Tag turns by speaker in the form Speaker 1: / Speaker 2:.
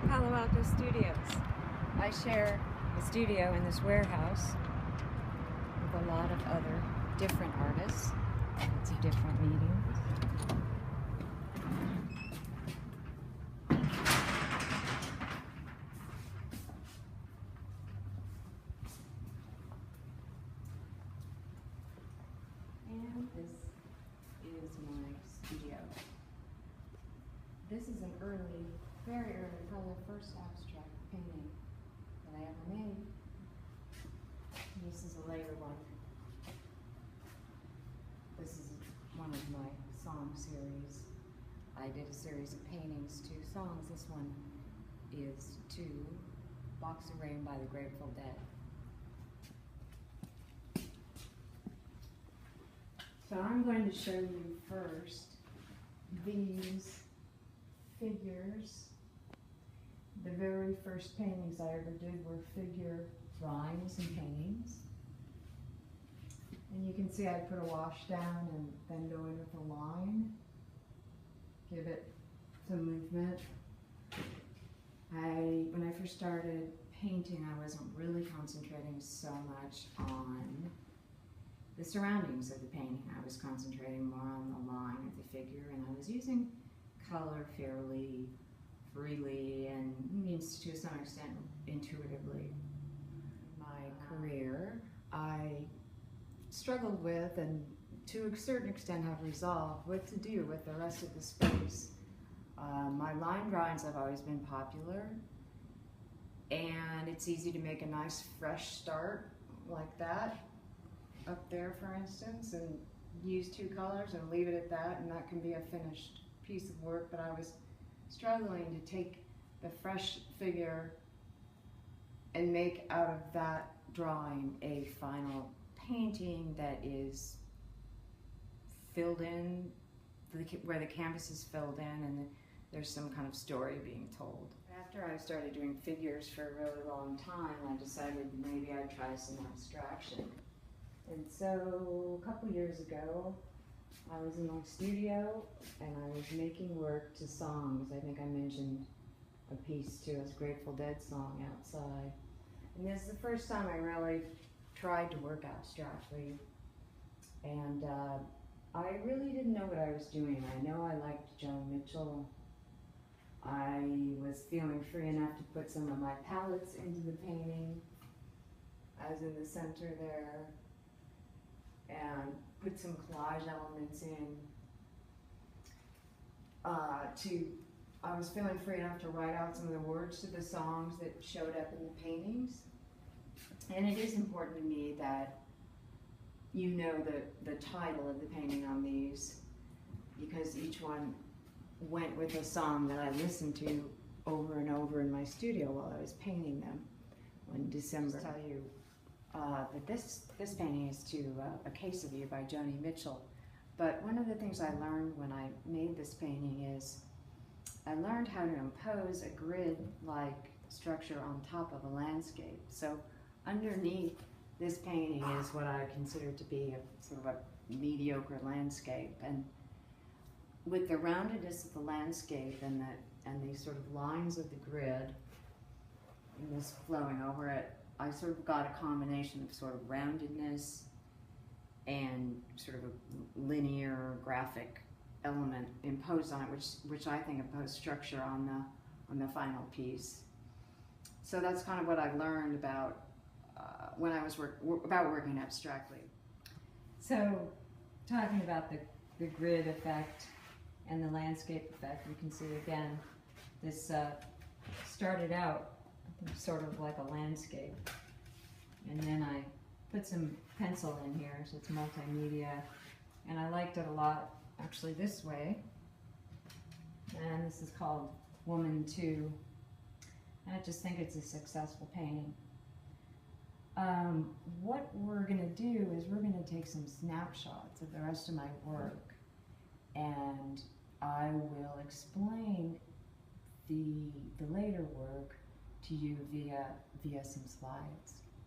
Speaker 1: Palo Alto Studios. I share a studio in this warehouse with a lot of other different artists, lots of different mediums. And this is my studio. This is an early, very early, probably the first abstract painting that I ever made. This is a later one. This is one of my song series. I did a series of paintings to songs. This one is to Box of Rain by the Grateful Dead. So I'm going to show you first these figures. The very first paintings I ever did were figure drawings and paintings. And you can see I put a wash down and then go in with a line, give it some movement. When I first started painting, I wasn't really concentrating so much on the surroundings of the painting. I was concentrating more on the line of the figure, and I was using color fairly freely and means to some extent intuitively. My career, I struggled with, and to a certain extent have resolved, what to do with the rest of the space. My line drawings have always been popular, and it's easy to make a nice fresh start like that up there, for instance, and use two colors and leave it at that, and that can be a finished piece of work. But I was struggling to take the fresh figure and make out of that drawing a final painting that is filled in, where the canvas is filled in and there's some kind of story being told. After I started doing figures for a really long time, I decided maybe I'd try some abstraction. And so a couple years ago, I was in my studio and I was making work to songs. I think I mentioned a piece to a Grateful Dead song outside. And this is the first time I really tried to work abstractly. And I really didn't know what I was doing. I know I liked Joni Mitchell. I was feeling free enough to put some of my palettes into the painting, as in the center there, and put some collage elements in. I was feeling free enough to write out some of the words to the songs that showed up in the paintings. And it is important to me that you know the title of the painting on these, because each one went with a song that I listened to over and over in my studio while I was painting them in December. I'll tell you that this painting is to A Case of You by Joni Mitchell. But one of the things I learned when I made this painting is I learned how to impose a grid-like structure on top of a landscape. So underneath this painting is what I consider to be a sort of a mediocre landscape. And with the roundedness of the landscape and these sort of lines of the grid and this flowing over it, I sort of got a combination of sort of roundedness and sort of a linear graphic element imposed on it, which I think imposed structure on the final piece. So that's kind of what I learned about when I was working abstractly. So talking about the grid effect and the landscape effect, you can see again this started out sort of like a landscape, and then I put some pencil in here, so it's multimedia, and I liked it a lot actually this way. And this is called Woman 2, and I just think it's a successful painting. What we're going to do is we're going to take some snapshots of the rest of my work, and I will explain the later work to you via some slides.